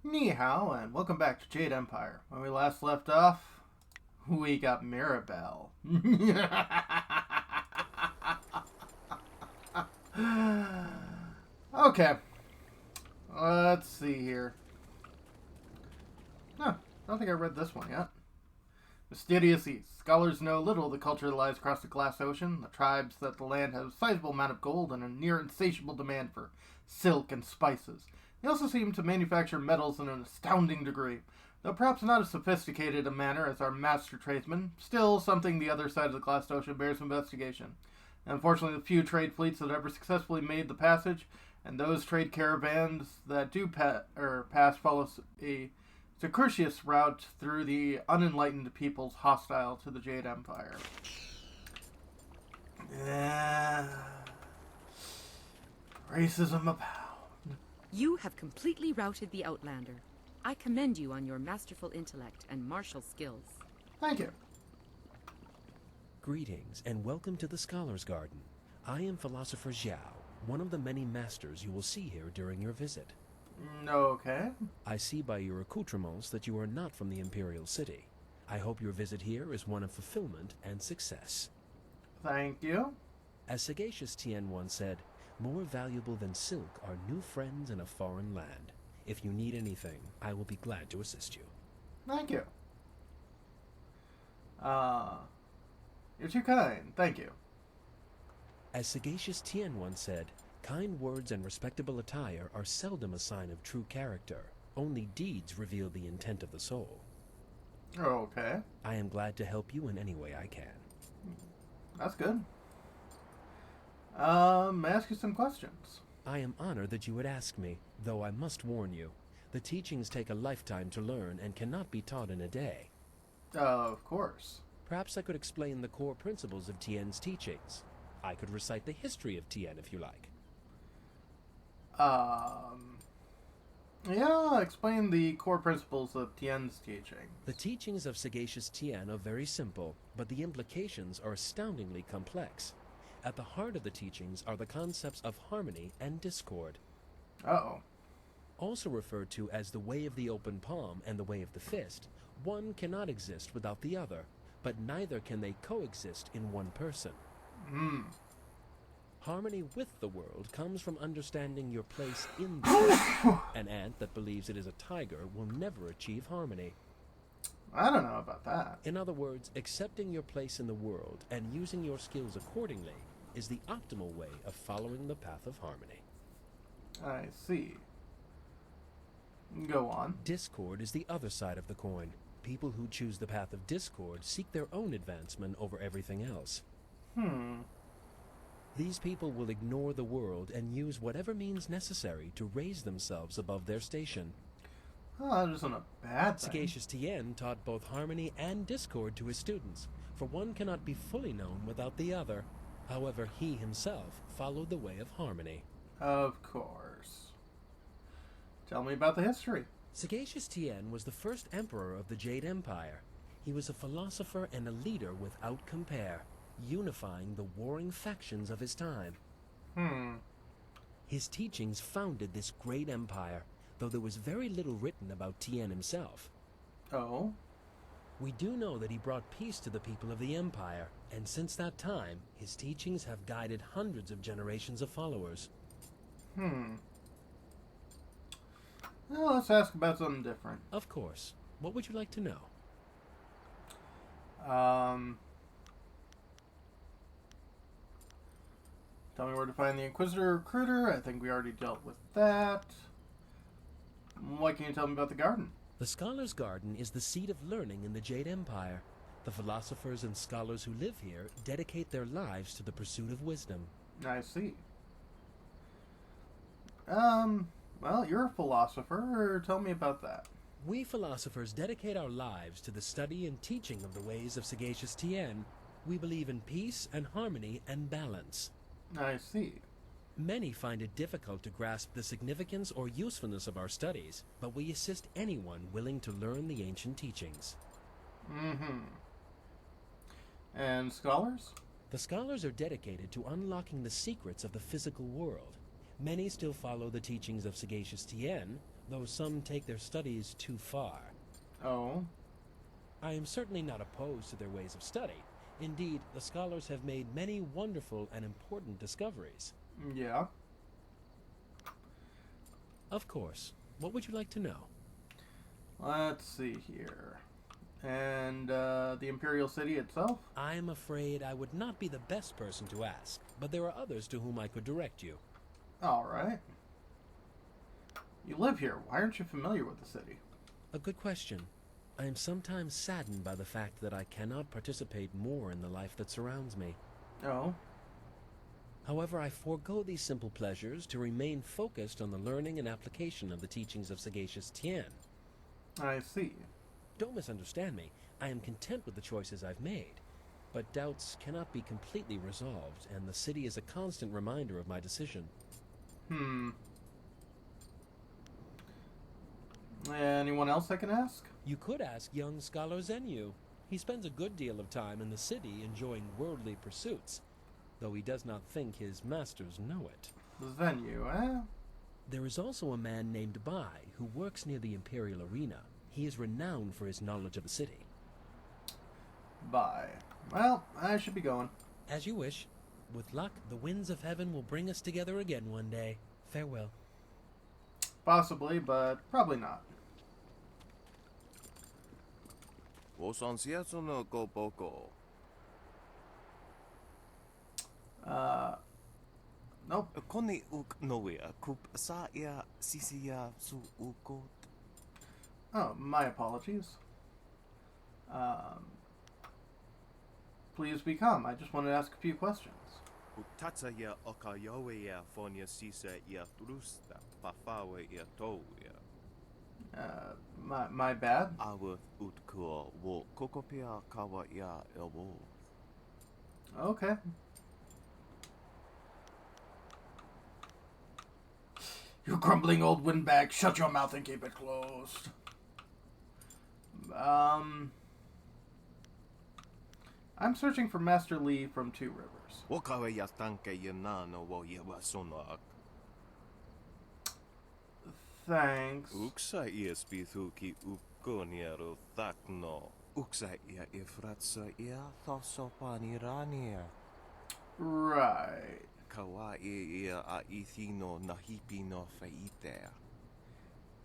Ni hao, and welcome back to Jade Empire. When we last left off, we got Mirabelle. Okay, let's see here. No, I don't think I read this one yet. Mysterious East. Scholars know little of the culture that lies across the glass ocean. The tribes that the land has a sizable amount of gold and a near insatiable demand for silk and spices. They also seem to manufacture metals in an astounding degree, though perhaps not as sophisticated a manner as our master tradesmen, still something the other side of the glass ocean bears investigation. Unfortunately, the few trade fleets that ever successfully made the passage, and those trade caravans that do pass follow a circuitous route through the unenlightened peoples hostile to the Jade Empire. Yeah. Racism abound. You have completely routed the Outlander. I commend you on your masterful intellect and martial skills. Thank you. Greetings and welcome to the Scholar's Garden. I am Philosopher Xiao, one of the many masters you will see here during your visit. Okay. I see by your accoutrements that you are not from the Imperial City. I hope your visit here is one of fulfillment and success. Thank you. As sagacious Tien once said, more valuable than silk are new friends in a foreign land. If you need anything, I will be glad to assist you. Thank you. You're too kind. Thank you. As sagacious Tien once said, kind words and respectable attire are seldom a sign of true character. Only deeds reveal the intent of the soul. Okay. I am glad to help you in any way I can. That's good. May I ask you some questions? I am honored that you would ask me, though I must warn you. The teachings take a lifetime to learn and cannot be taught in a day. Of course. Perhaps I could explain the core principles of Tien's teachings. I could recite the history of Tien if you like. Yeah, explain the core principles of Tien's teaching. The teachings of sagacious Tien are very simple, but the implications are astoundingly complex. At the heart of the teachings are the concepts of harmony and discord. Uh-oh. Also referred to as the way of the open palm and the way of the fist, one cannot exist without the other, but neither can they coexist in one person. Harmony with the world comes from understanding your place in the world. An ant that believes it is a tiger will never achieve harmony. I don't know about that. In other words, accepting your place in the world and using your skills accordingly is the optimal way of following the path of harmony. I see. Go on. Discord is the other side of the coin. People who choose the path of discord seek their own advancement over everything else. These people will ignore the world and use whatever means necessary to raise themselves above their station. Oh, that isn't a bad thing. Sagacious Tien taught both harmony and discord to his students, for one cannot be fully known without the other. However, he himself followed the way of harmony. Of course. Tell me about the history. Sagacious Tien was the first emperor of the Jade Empire. He was a philosopher and a leader without compare, unifying the warring factions of his time. His teachings founded this great empire, though there was very little written about Tien himself. Oh? We do know that he brought peace to the people of the empire, and since that time, his teachings have guided hundreds of generations of followers. Well, let's ask about something different. Of course. What would you like to know? Tell me where to find the Inquisitor Recruiter. I think we already dealt with that. What can you tell me about the garden? The Scholar's Garden is the seat of learning in the Jade Empire. The philosophers and scholars who live here dedicate their lives to the pursuit of wisdom. I see. Well, you're a philosopher. Tell me about that. We philosophers dedicate our lives to the study and teaching of the ways of sagacious Tien. We believe in peace and harmony and balance. I see. Many find it difficult to grasp the significance or usefulness of our studies, but we assist anyone willing to learn the ancient teachings. And scholars? The scholars are dedicated to unlocking the secrets of the physical world. Many still follow the teachings of sagacious Tien, though some take their studies too far. Oh? I am certainly not opposed to their ways of study. Indeed, the scholars have made many wonderful and important discoveries. Yeah. Of course. What would you like to know? Let's see here. And, the Imperial City itself? I am afraid I would not be the best person to ask, but there are others to whom I could direct you. Alright. You live here. Why aren't you familiar with the city? A good question. I am sometimes saddened by the fact that I cannot participate more in the life that surrounds me. Oh? However, I forego these simple pleasures to remain focused on the learning and application of the teachings of sagacious Tien. I see. Don't misunderstand me. I am content with the choices I've made. But doubts cannot be completely resolved, and the city is a constant reminder of my decision. Anyone else I can ask? You could ask young scholar Zenyu. He spends a good deal of time in the city enjoying worldly pursuits, though he does not think his masters know it. Venue, eh? There is also a man named Bai who works near the Imperial Arena. He is renowned for his knowledge of the city. Bye. Well, I should be going. As you wish. With luck, the winds of heaven will bring us together again one day. Farewell. Possibly, but probably not. Nope. Oh, my apologies. Please be calm. I just wanted to ask a few questions. My bad. Okay. You grumbling old windbag, shut your mouth and keep it closed. I'm searching for Master Lee from Two Rivers. Thanks. Right.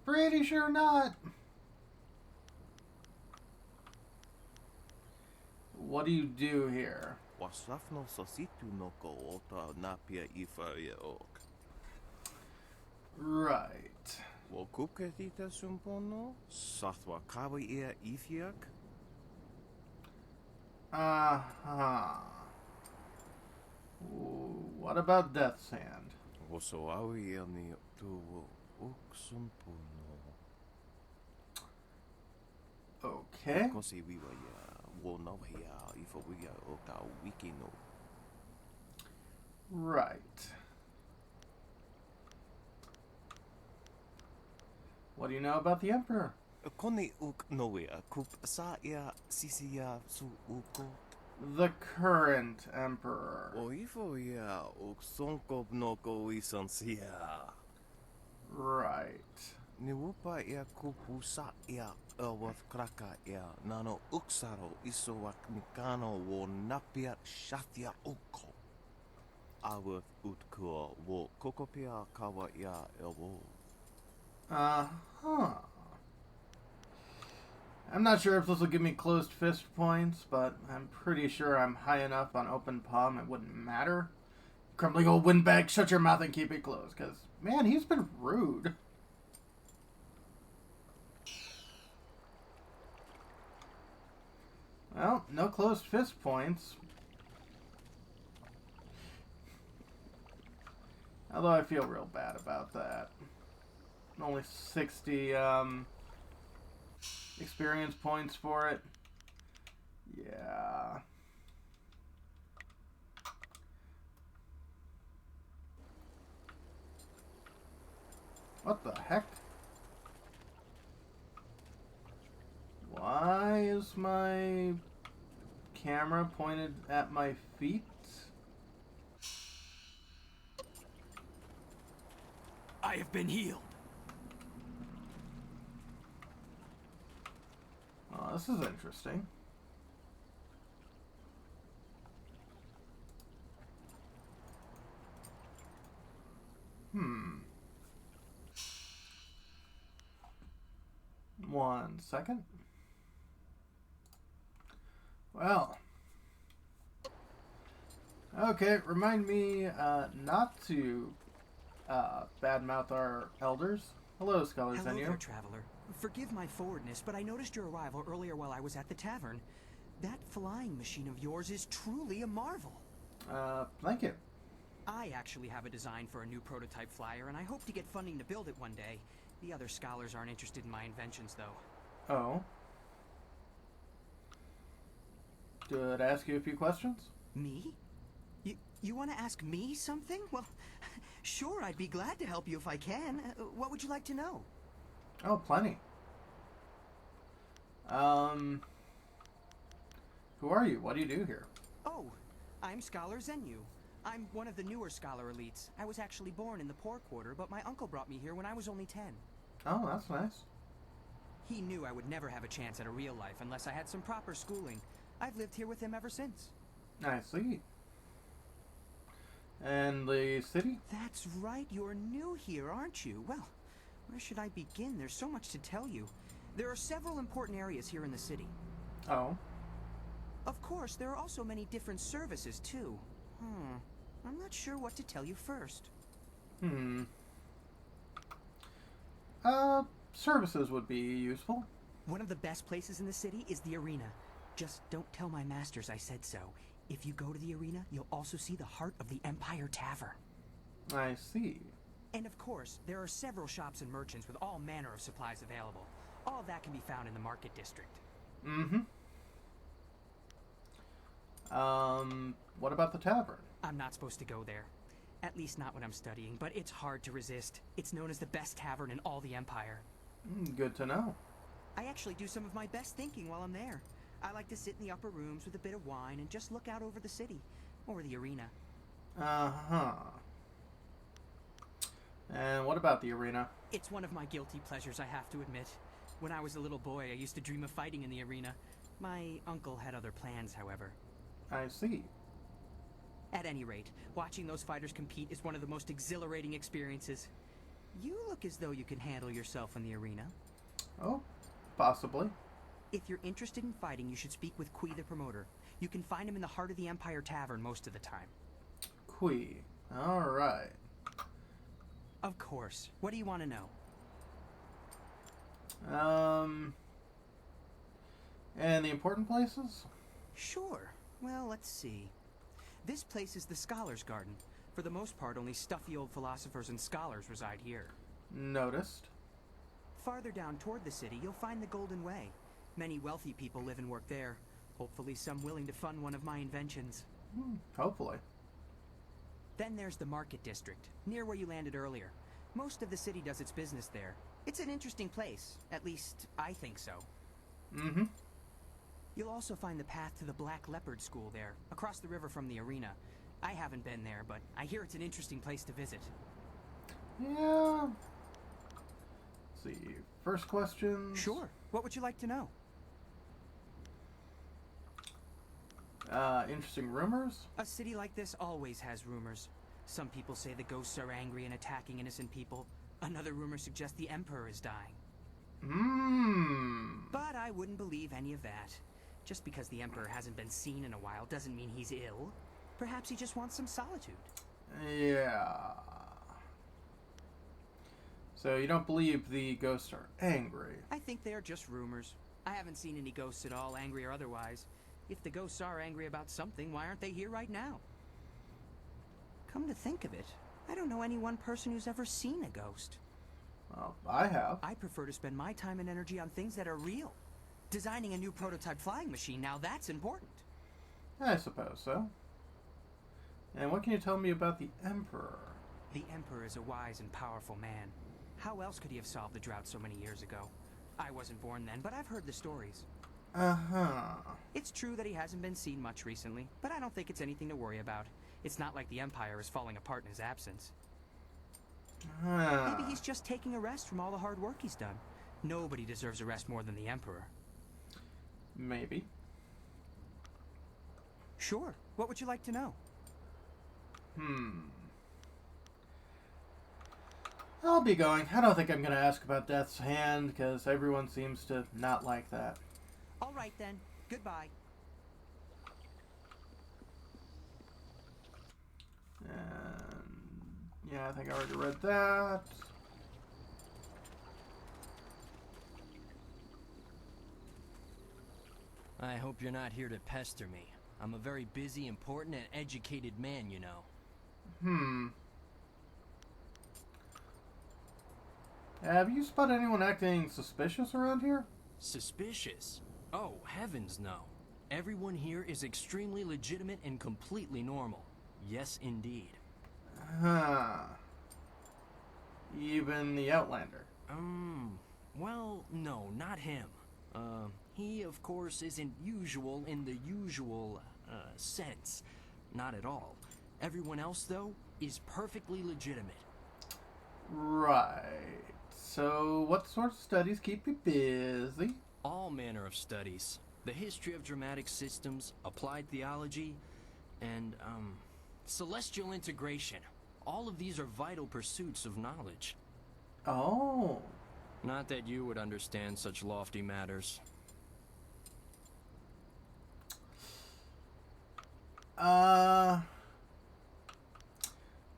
Pretty sure not. What do you do here? Right. Uh-huh. What about Death's Hand? Okay. Right. What do you know about the Emperor? The current Emperor. Right. Uh-huh. I'm not sure if this will give me closed fist points, but I'm pretty sure I'm high enough on open palm it wouldn't matter. Crumbling old windbag, shut your mouth and keep it closed, because, man, he's been rude. Well, no closed fist points. Although I feel real bad about that. Only 60 experience points for it. Yeah. What the heck? Why is my camera pointed at my feet? I have been healed. this is interesting. One second. Well. Okay, remind me not to badmouth our elders. Hello, scholars. Hello and you. there, traveler. Forgive my forwardness, but I noticed your arrival earlier while I was at the tavern. That flying machine of yours is truly a marvel. Thank you. I actually have a design for a new prototype flyer, and I hope to get funding to build it one day. The other scholars aren't interested in my inventions, though. Oh. Could I ask you a few questions? Me? You want to ask me something? Well, sure, I'd be glad to help you if I can. What would you like to know? Oh, plenty. Who are you? What do you do here? Oh, I'm Scholar Zenyu. I'm one of the newer scholar elites. I was actually born in the poor quarter, but my uncle brought me here when I was only 10. Oh, that's nice. He knew I would never have a chance at a real life unless I had some proper schooling. I've lived here with him ever since. I see. And the city? That's right, you're new here, aren't you? Well, where should I begin? There's so much to tell you. There are several important areas here in the city. Oh. Of course, there are also many different services, too. I'm not sure what to tell you first. Services would be useful. One of the best places in the city is the arena. Just don't tell my masters I said so. If you go to the arena, you'll also see the heart of the Empire Tavern. I see. And of course, there are several shops and merchants with all manner of supplies available. All of that can be found in the market district. What about the tavern? I'm not supposed to go there. At least not when I'm studying, but it's hard to resist. It's known as the best tavern in all the Empire. Good to know. I actually do some of my best thinking while I'm there. I like to sit in the upper rooms with a bit of wine and just look out over the city. Or the arena. Uh-huh. And what about the arena? It's one of my guilty pleasures, I have to admit. When I was a little boy, I used to dream of fighting in the arena. My uncle had other plans, however. I see. At any rate, watching those fighters compete is one of the most exhilarating experiences. You look as though you can handle yourself in the arena. Oh, possibly. If you're interested in fighting, you should speak with Kui the promoter. You can find him in the heart of the Empire Tavern most of the time. Kui. Alright. Of course. What do you want to know? And the important places? Sure. Well, let's see. This place is the Scholars' Garden. For the most part, only stuffy old philosophers and scholars reside here. Noticed. Farther down toward the city, you'll find the Golden Way. Many wealthy people live and work there. Hopefully some willing to fund one of my inventions. Hopefully. Then there's the Market District, near where you landed earlier. Most of the city does its business there. It's an interesting place. At least, I think so. You'll also find the path to the Black Leopard School there, across the river from the arena. I haven't been there, but I hear it's an interesting place to visit. Yeah. Let's see. First question. Sure. What would you like to know? Interesting rumors? A city like this always has rumors. Some people say the ghosts are angry and attacking innocent people. Another rumor suggests the Emperor is dying. But I wouldn't believe any of that. Just because the Emperor hasn't been seen in a while doesn't mean he's ill. Perhaps he just wants some solitude. Yeah. So you don't believe the ghosts are angry? I think they are just rumors. I haven't seen any ghosts at all, angry or otherwise. If the ghosts are angry about something, why aren't they here right now? Come to think of it, I don't know any one person who's ever seen a ghost. Well, I have. I prefer to spend my time and energy on things that are real. Designing a new prototype flying machine, now that's important. I suppose so. And what can you tell me about the Emperor? The Emperor is a wise and powerful man. How else could he have solved the drought so many years ago? I wasn't born then, but I've heard the stories. It's true that he hasn't been seen much recently, but I don't think it's anything to worry about. It's not like the Empire is falling apart in his absence. Maybe he's just taking a rest from all the hard work he's done. Nobody deserves a rest more than the Emperor. Maybe. Sure. What would you like to know? I'll be going. I don't think I'm going to ask about Death's Hand, because everyone seems to not like that. All right, then. Goodbye. And yeah, I think I already read that. I hope you're not here to pester me. I'm a very busy, important, and educated man, you know. Have you spotted anyone acting suspicious around here? Suspicious? Oh, heavens no. Everyone here is extremely legitimate and completely normal. Yes, indeed. Even the Outlander. Well, no, not him. He, of course, isn't usual in the usual, sense. Not at all. Everyone else, though, is perfectly legitimate. Right. So, what sort of studies keep you busy? All manner of studies. The history of dramatic systems, applied theology, and, celestial integration. All of these are vital pursuits of knowledge. Oh. Not that you would understand such lofty matters.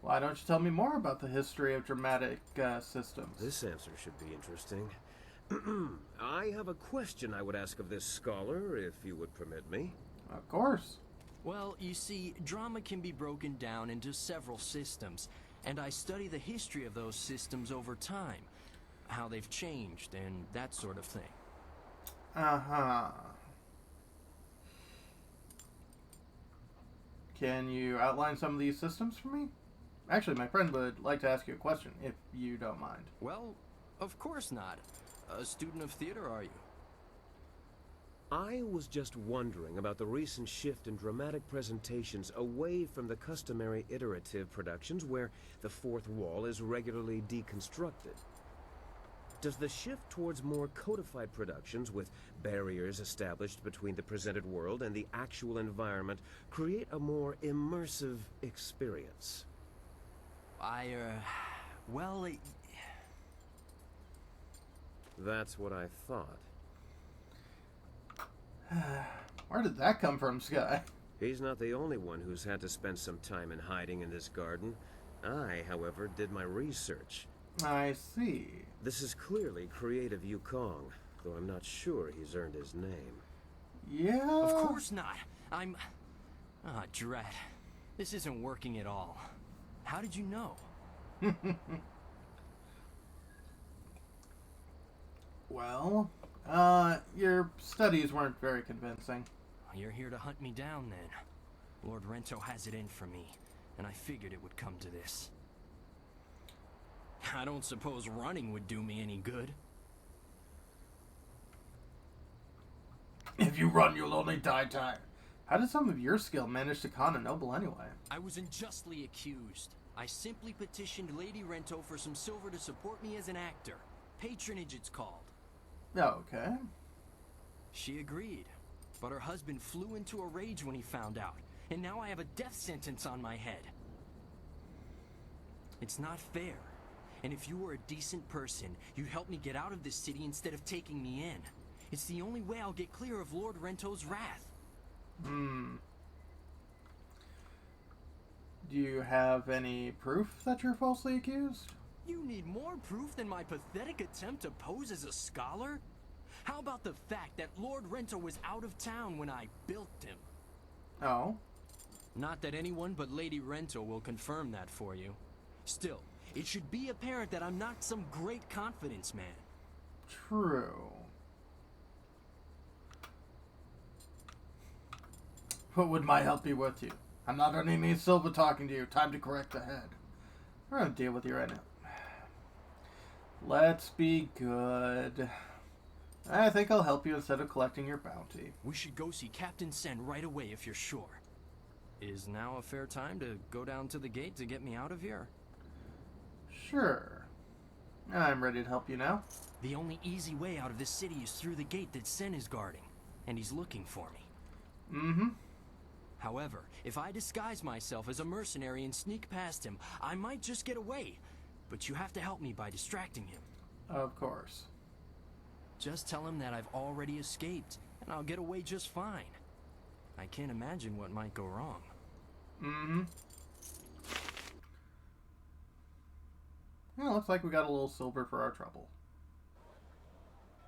Why don't you tell me more about the history of dramatic systems? This answer should be interesting. I have a question I would ask of this scholar, if you would permit me. Of course. Well, you see, drama can be broken down into several systems, and I study the history of those systems over time, how they've changed, and that sort of thing. Can you outline some of these systems for me? Actually, my friend would like to ask you a question, if you don't mind. Well, of course not. A student of theater, are you? I was just wondering about the recent shift in dramatic presentations away from the customary iterative productions where the fourth wall is regularly deconstructed. Does the shift towards more codified productions with barriers established between the presented world and the actual environment create a more immersive experience? Well, That's what I thought. Where did that come from, Sky? He's not the only one who's had to spend some time in hiding in this garden. I, however, did my research. I see. This is clearly Creative Yukong, though I'm not sure he's earned his name. Yeah? of course not. Drat. This isn't working at all. How did you know? Well, your studies weren't very convincing. You're here to hunt me down, then. Lord Rento has it in for me, and I figured it would come to this. I don't suppose running would do me any good. If you run, you'll only die tired. How did some of your skill manage to con a noble anyway? I was unjustly accused. I simply petitioned Lady Rento for some silver to support me as an actor. Patronage, it's called. Okay. She agreed, but her husband flew into a rage when he found out, and now I have a death sentence on my head. It's not fair. And if you were a decent person, you'd help me get out of this city instead of taking me in. It's the only way I'll get clear of Lord Rento's wrath. Do you have any proof that you're falsely accused? You need more proof than my pathetic attempt to pose as a scholar? How about the fact that Lord Rento was out of town when I built him? Oh. Not that anyone but Lady Rento will confirm that for you. Still, it should be apparent that I'm not some great confidence man. True. What would my help be with you? I'm not earning any silver talking to you. Time to correct the head. We're gonna deal with you right now. Let's be good. I think I'll help you instead of collecting your bounty. We should go see Captain Sen right away if you're sure. Is now a fair time to go down to the gate to get me out of here? Sure. I'm ready to help you now. The only easy way out of this city is through the gate that Sen is guarding. and he's looking for me. Mm-hmm. However, if I disguise myself as a mercenary and sneak past him, I might just get away. But you have to help me by distracting him. Of course. Just tell him that I've already escaped, and I'll get away just fine. I can't imagine what might go wrong. Mm-hmm. Well, looks like we got a little silver for our trouble.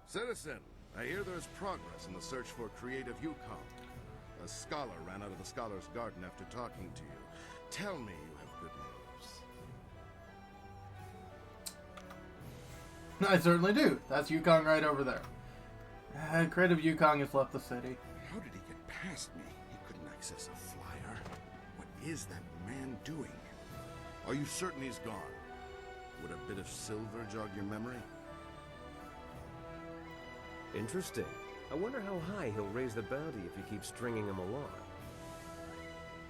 Citizen, I hear there's progress in the search for creative Yukon. A scholar ran out of the Scholar's Garden after talking to you. Tell me you have good news. I certainly do. That's Yukon right over there. Creative Yukon has left the city. How did he get past me? He couldn't access a flyer. What is that man doing? Are you certain he's gone? Would a bit of silver jog your memory? Interesting. I wonder how high he'll raise the bounty if you keep stringing him along.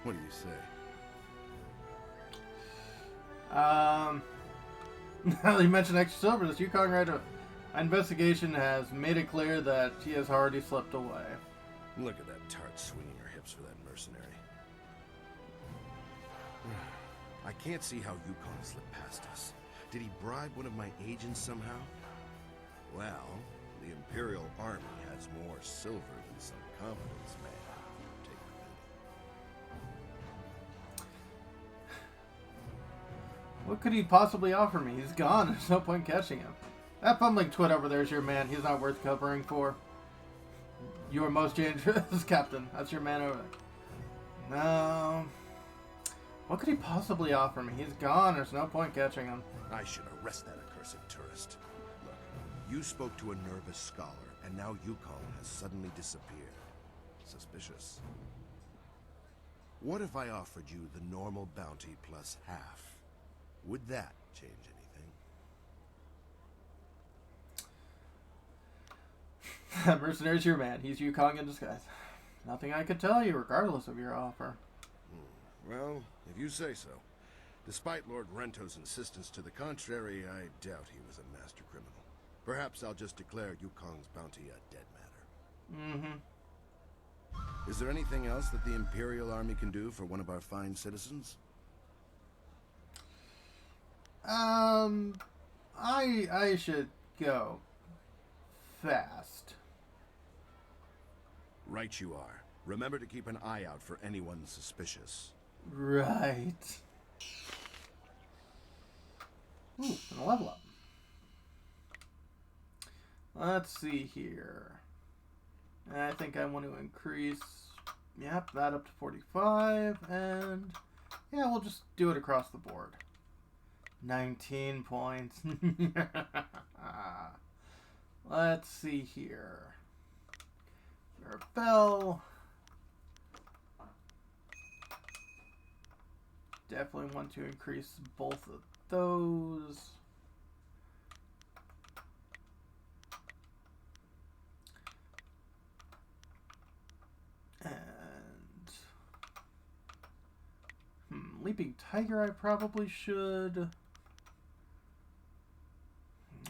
What do you say? Now that you mentioned extra silver, this Yukon right of investigation has made it clear that he has already slipped away. Look at that tart swinging her hips for that mercenary. I can't see how Yukon slipped past us. Did he bribe one of my agents somehow? Well, the Imperial Army has more silver than some confidence man. Take the meaning. What could he possibly offer me? He's gone. There's no point catching him. That fumbling twit over there is your man. He's not worth covering for. You are most dangerous, Captain. That's your man over there. No. What could he possibly offer me? He's gone. There's no point catching him. I should arrest that accursed tourist. Look, you spoke to a nervous scholar, and now Yukon has suddenly disappeared. Suspicious. What if I offered you the normal bounty plus half? Would that change anything? That mercenary's your man. He's Yukon in disguise. Nothing I could tell you, regardless of your offer. Well, if you say so. Despite Lord Rento's insistence to the contrary, I doubt he was a master criminal. Perhaps I'll just declare Yukon's bounty a dead matter. Mm-hmm. Is there anything else that the Imperial Army can do for one of our fine citizens? I should go fast. Right you are. Remember to keep an eye out for anyone suspicious. Right. Ooh, and a level up. Let's see here. I think I want to increase, yep, that up to 45, and yeah, we'll just do it across the board. 19 points. Let's see here. Rebel. Definitely want to increase both of those. And Leaping Tiger I probably should.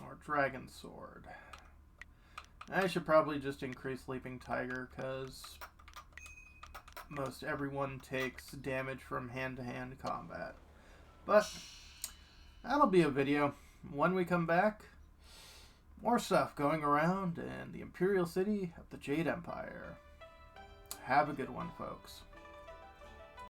Or Dragon Sword. I should probably just increase Leaping Tiger because most everyone takes damage from hand-to-hand combat. But that'll be a video. When we come back, more stuff going around in the Imperial City of the Jade Empire. Have a good one, folks.